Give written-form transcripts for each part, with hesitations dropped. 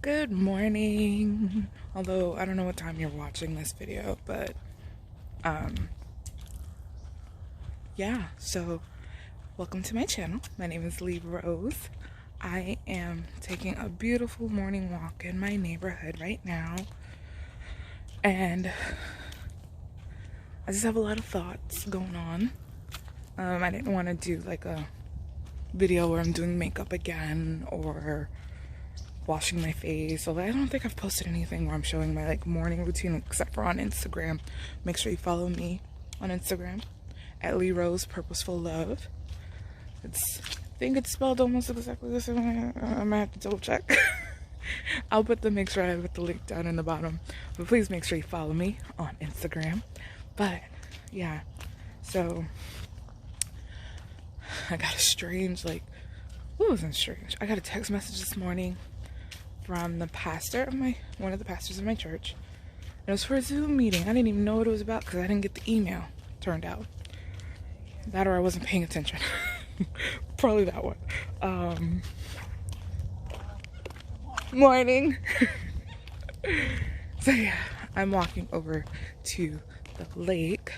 Good morning. Although I don't know what time you're watching this video, but yeah, so welcome to my channel. My name is Lee Rose. I am taking a beautiful morning walk in my neighborhood right now, and I just have a lot of thoughts going on. I didn't want to do like a video where I'm doing makeup again or washing my face. Although I don't think I've posted anything where I'm showing my like morning routine except for on Instagram. Make sure you follow me on Instagram at Lee Rose Purposeful Love. I think it's spelled almost exactly the same. I might have to double check. I'll make sure I put the link down in the bottom. But please make sure you follow me on Instagram. But yeah, so I got a strange, like, what wasn't strange? I got a text message this morning from the pastor of one of the pastors of my church. It was for a Zoom meeting. I didn't even know what it was about because I didn't get the email, turned out. That or I wasn't paying attention. Probably that one. Morning. So yeah, I'm walking over to the lake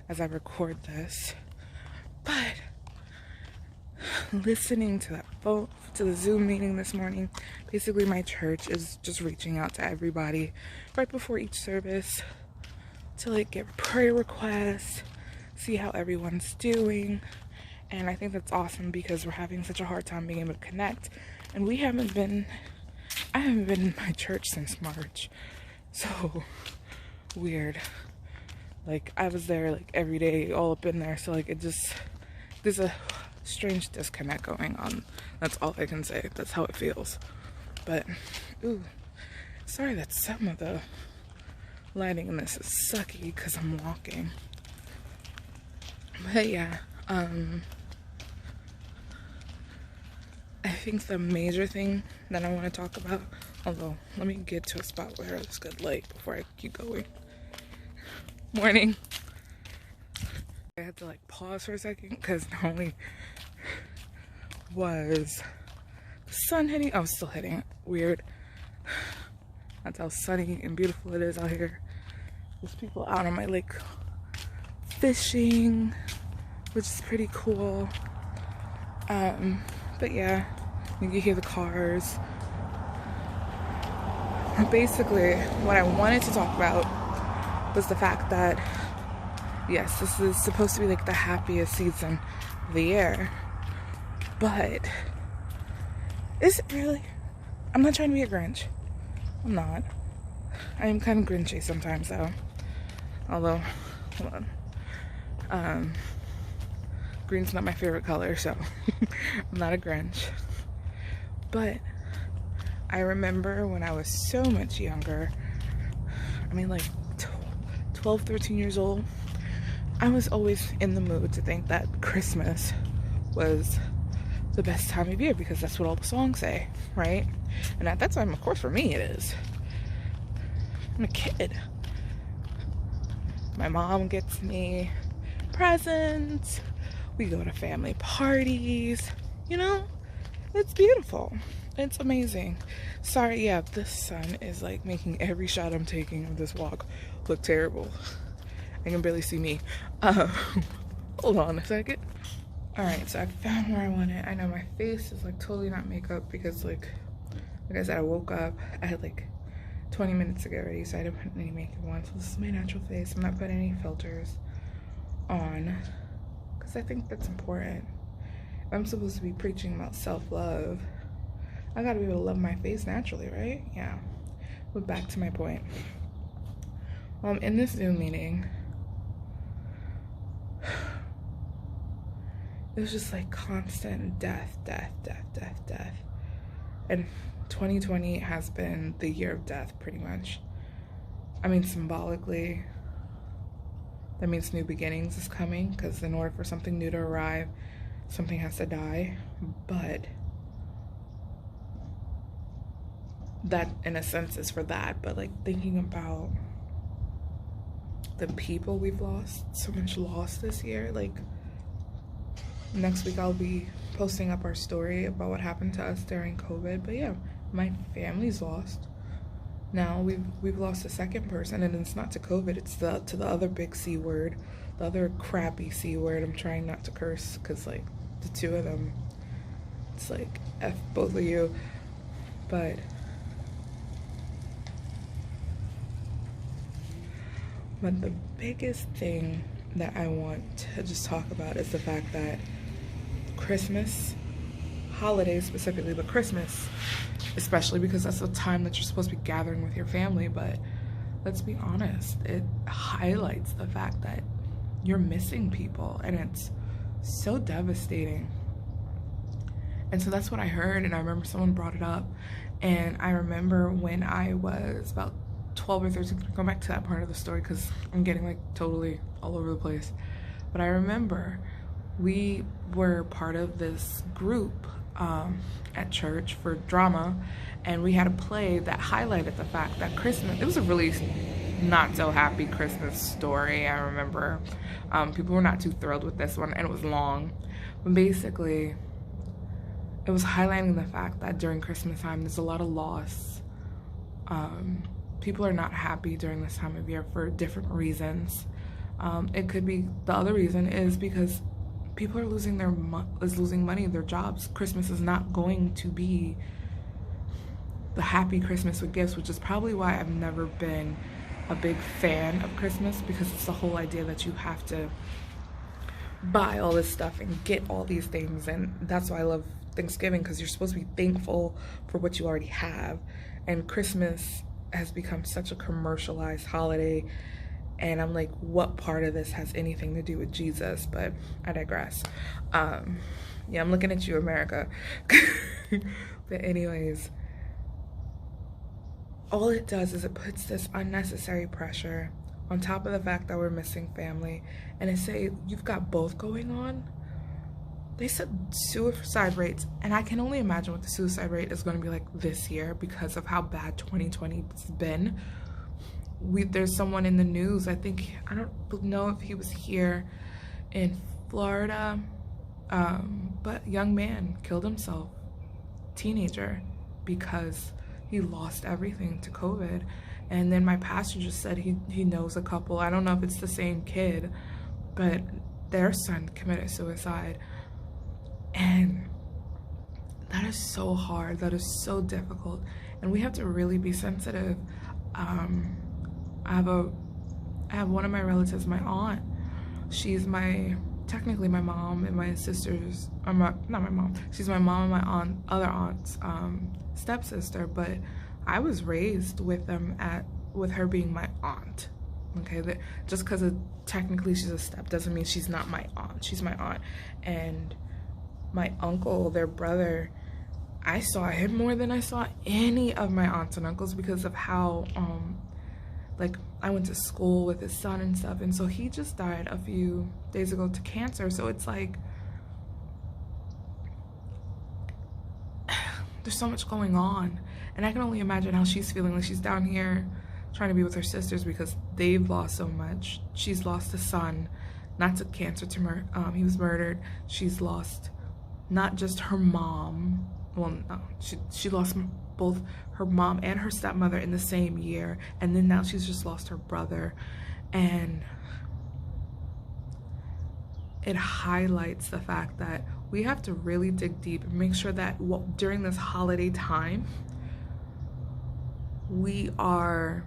as I record this. But listening to that phone, to the Zoom meeting this morning, basically my church is just reaching out to everybody right before each service to like get prayer requests, see how everyone's doing. And I think that's awesome because we're having such a hard time being able to connect, and I haven't been in my church since March. So weird. Like I was there like every day, all up in there, so like there's a strange disconnect going on. That's all I can say. That's how it feels. But ooh, sorry that some of the lighting in this is sucky because I'm walking. But yeah, I think the major thing that I want to talk about, although let me get to a spot where there's good light before I keep going. Morning. I had to like pause for a second because not only was the sun hitting, I was still hitting it. Weird. That's how sunny and beautiful it is out here. There's people out on my lake fishing, which is pretty cool. But yeah, you can hear the cars. Basically, what I wanted to talk about was the fact that yes, this is supposed to be like the happiest season of the year, but is it really? I'm not trying to be a Grinch. I'm not. I am kind of Grinchy sometimes though. Although, hold on. Green's not my favorite color, so I'm not a Grinch. But I remember when I was so much younger, I mean like 12, 13 years old, I was always in the mood to think that Christmas was the best time of year because that's what all the songs say, right? And at that time, of course, for me it is. I'm a kid. My mom gets me presents. We go to family parties. You know, it's beautiful. It's amazing. Sorry, yeah, this sun is like making every shot I'm taking of this walk look terrible. I can barely see me. Hold on a second. Alright, so I found where I want it. I know my face is like totally not makeup because like I said, I woke up. I had like 20 minutes to get ready, so I didn't put any makeup on. So this is my natural face. I'm not putting any filters on because I think that's important. If I'm supposed to be preaching about self-love, I gotta be able to love my face naturally, right? Yeah. But back to my point. In this Zoom meeting, it was just like constant death. And 2020 has been the year of death, pretty much. I mean, symbolically, that means new beginnings is coming, because in order for something new to arrive, something has to die. But that, in a sense, is for that. But like thinking about the people we've lost, so much loss this year, like next week I'll be posting up our story about what happened to us during COVID. But yeah, my family's lost. Now we've lost a second person, and it's not to COVID, it's to the other big C word, the other crappy C word. I'm trying not to curse because like the two of them, it's like F both of you. But the biggest thing that I want to just talk about is the fact that Christmas, holidays specifically, but Christmas especially, because that's the time that you're supposed to be gathering with your family, but let's be honest, it highlights the fact that you're missing people, and it's so devastating. And so that's what I heard, and I remember someone brought it up, and I remember when I was about 12 or 13, go back to that part of the story because I'm getting like totally all over the place, but I remember we were part of this group at church for drama, and we had a play that highlighted the fact that Christmas, it was a really not so happy Christmas story. I remember people were not too thrilled with this one, and it was long, but basically it was highlighting the fact that during Christmas time there's a lot of loss. People are not happy during this time of year for different reasons. It could be, the other reason is because people are losing money, their jobs. Christmas is not going to be the happy Christmas with gifts, which is probably why I've never been a big fan of Christmas, because it's the whole idea that you have to buy all this stuff and get all these things. And that's why I love Thanksgiving, because you're supposed to be thankful for what you already have. And Christmas has become such a commercialized holiday, and I'm like, what part of this has anything to do with Jesus? But I digress. Yeah, I'm looking at you, America. But anyways, all it does is it puts this unnecessary pressure on top of the fact that we're missing family, and it say you've got both going on. They said suicide rates, and I can only imagine what the suicide rate is going to be like this year because of how bad 2020's been. There's someone in the news, I don't know if he was here in Florida, but young man killed himself, teenager, because he lost everything to COVID. And then my pastor just said he knows a couple, I don't know if it's the same kid, but their son committed suicide. And that is so hard, that is so difficult, and we have to really be sensitive. I have one of my relatives, my aunt. She's technically my mom and my sister's, not my mom. She's my mom and my other aunt's stepsister. But I was raised with them with her being my aunt. Okay, just because technically she's a step doesn't mean she's not my aunt. She's my aunt. And my uncle, their brother, I saw him more than I saw any of my aunts and uncles because of how like I went to school with his son and stuff, and so he just died a few days ago to cancer. So it's like there's so much going on, and I can only imagine how she's feeling. Like, she's down here trying to be with her sisters because they've lost so much. She's lost a son, not to cancer, he was murdered. She's lost not just her mom, well, no, she lost both her mom and her stepmother in the same year, and then now she's just lost her brother. And it highlights the fact that we have to really dig deep and make sure that during this holiday time we are,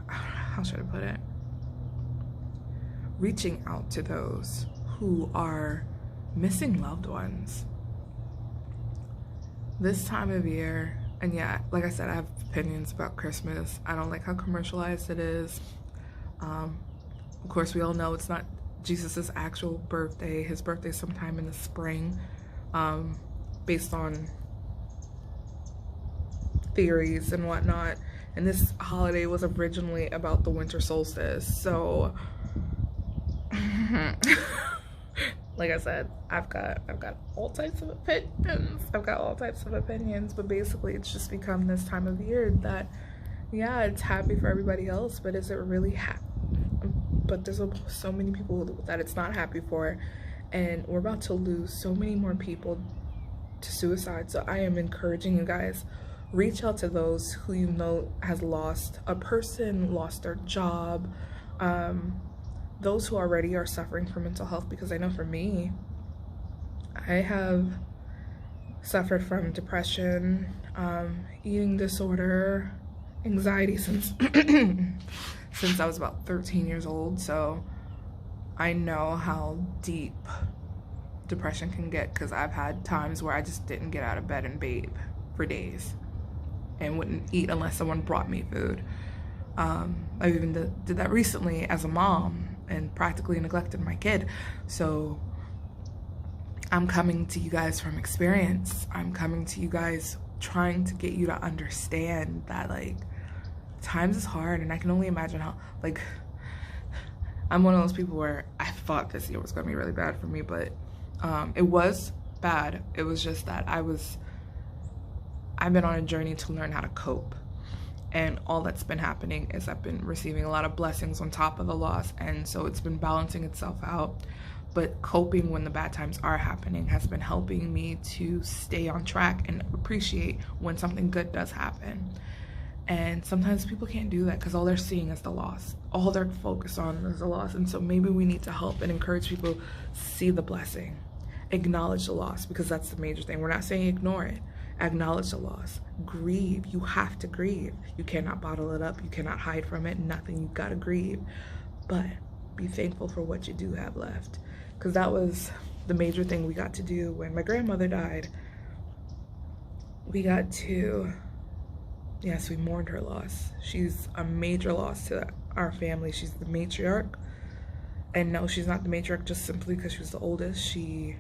how should I put it, reaching out to those who are missing loved ones. This time of year, and yeah, like I said, I have opinions about Christmas. I don't like how commercialized it is. Of course, we all know it's not Jesus's actual birthday. His birthday's sometime in the spring, based on theories and whatnot. And this holiday was originally about the winter solstice. So like I said, I've got all types of opinions. But basically it's just become this time of year that, yeah, it's happy for everybody else, but is it really happy? But there's so many people that it's not happy for, and we're about to lose so many more people to suicide. So I am encouraging you guys, reach out to those who you know has lost a person, lost their job, those who already are suffering from mental health, because I know for me, I have suffered from depression, eating disorder, anxiety since since I was about 13 years old. So I know how deep depression can get, because I've had times where I just didn't get out of bed and bathe for days and wouldn't eat unless someone brought me food. I even did that recently as a mom and practically neglected my kid. So I'm coming to you guys from experience. I'm coming to you guys trying to get you to understand that, like, times is hard, and I can only imagine how, like, I'm one of those people where I thought this year was going to be really bad for me, but it was bad. It was just that I've been on a journey to learn how to cope. And all that's been happening is I've been receiving a lot of blessings on top of the loss. And so it's been balancing itself out. But coping when the bad times are happening has been helping me to stay on track and appreciate when something good does happen. And sometimes people can't do that because all they're seeing is the loss. All they're focused on is the loss. And so maybe we need to help and encourage people see the blessing, acknowledge the loss, because that's the major thing. We're not saying ignore it. Acknowledge the loss. Grieve. You have to grieve. You cannot bottle it up. You cannot hide from it. Nothing. You gotta grieve. But be thankful for what you do have left. Because that was the major thing we got to do when my grandmother died. We got to, yes, we mourned her loss. She's a major loss to our family. She's the matriarch. And no, she's not the matriarch just simply because she was the oldest. She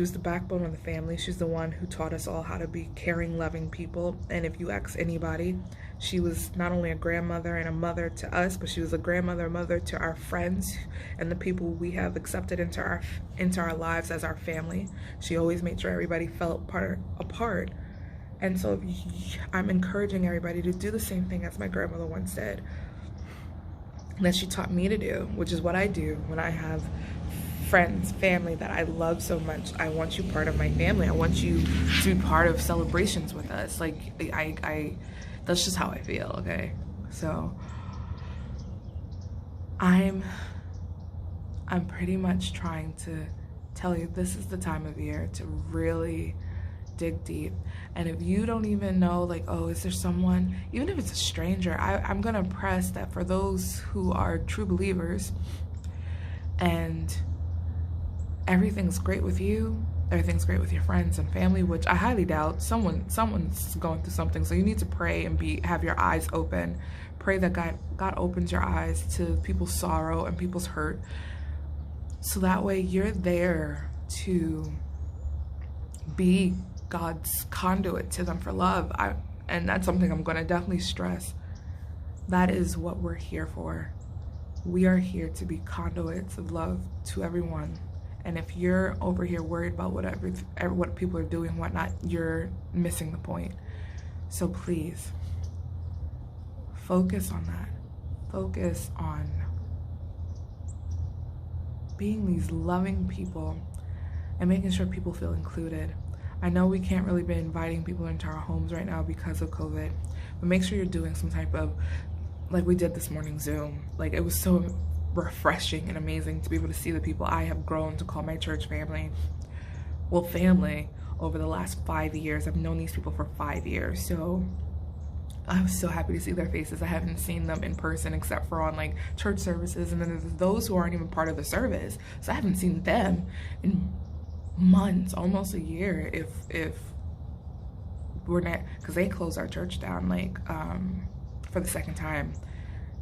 was the backbone of the family. She's the one who taught us all how to be caring, loving people. And if you ask anybody, she was not only a grandmother and a mother to us, but she was a grandmother, mother to our friends and the people we have accepted into our lives as our family. She always made sure everybody felt a part. And so I'm encouraging everybody to do the same thing as my grandmother once said, that she taught me to do, which is what I do when I have friends, family that I love so much. I want you part of my family. I want you to be part of celebrations with us. Like, I that's just how I feel, okay? So I'm pretty much trying to tell you this is the time of year to really dig deep. And if you don't even know, like, oh, is there someone, even if it's a stranger, I'm gonna press that for those who are true believers and everything's great with you, everything's great with your friends and family, which I highly doubt. Someone's going through something, so you need to pray and have your eyes open. Pray that God opens your eyes to people's sorrow and people's hurt, so that way you're there to be God's conduit to them for love. And that's something I'm going to definitely stress. That is what we're here for. We are here to be conduits of love to everyone. And if you're over here worried about what people are doing and whatnot, you're missing the point. So please, focus on that. Focus on being these loving people and making sure people feel included. I know we can't really be inviting people into our homes right now because of COVID, but make sure you're doing some type of, like we did this morning, Zoom. Like, it was so refreshing and amazing to be able to see the people I have grown to call my church family. Well, family over the last 5 years. I've known these people for 5 years, so I was so happy to see their faces. I haven't seen them in person except for on, like, church services, and then there's those who aren't even part of the service, so I haven't seen them in months, almost a year, if we're not, because they closed our church down, like, for the second time.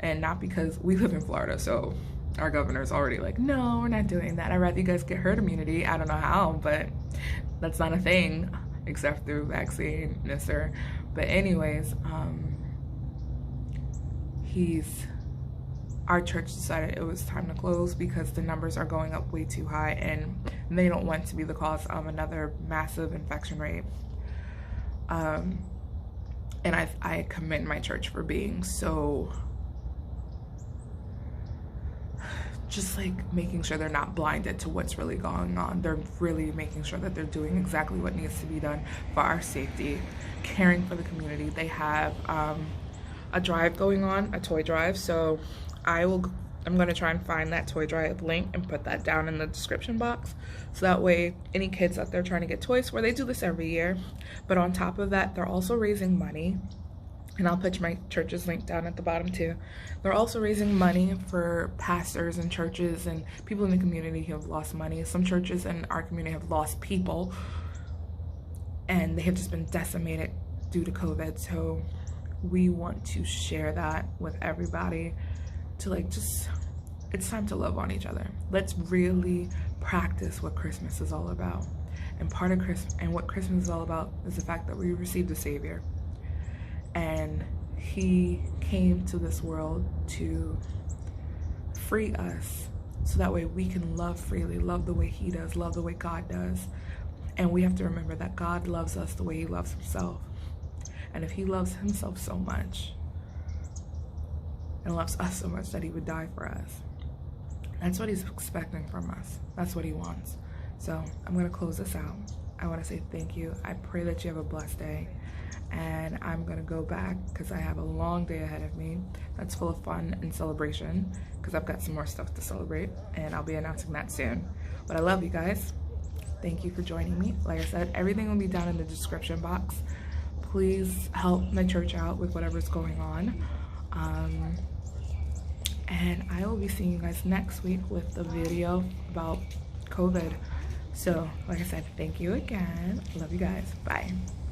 And not because we live in Florida, so our governor's already like, no, we're not doing that. I'd rather you guys get herd immunity. I don't know how, but that's not a thing except through vaccine, mister. But anyways, our church decided it was time to close because the numbers are going up way too high, and they don't want to be the cause of another massive infection rate. And I commend my church for being so just like making sure they're not blinded to what's really going on. They're really making sure that they're doing exactly what needs to be done for our safety, caring for the community. They have a drive going on, a toy drive. So I'm gonna try and find that toy drive link and put that down in the description box. So that way, any kids out there trying to get toys, where they do this every year, but on top of that, they're also raising money. And I'll put my church's link down at the bottom too. They're also raising money for pastors and churches and people in the community who have lost money. Some churches in our community have lost people, and they have just been decimated due to COVID. So we want to share that with everybody to like just, it's time to love on each other. Let's really practice what Christmas is all about. And part of Christmas, and what Christmas is all about, is the fact that we received a Savior. And he came to this world to free us so that way we can love freely, love the way he does, love the way God does. And we have to remember that God loves us the way he loves himself. And if he loves himself so much and loves us so much that he would die for us, that's what he's expecting from us. That's what he wants. So I'm going to close this out. I want to say thank you. I pray that you have a blessed day. And I'm gonna go back because I have a long day ahead of me that's full of fun and celebration, because I've got some more stuff to celebrate, and I'll be announcing that soon. But I love you guys. Thank you for joining me. Like I said, everything will be down in the description box. Please help my church out with whatever's going on. And I will be seeing you guys next week with the video about COVID. So like I said, thank you again. Love you guys. Bye.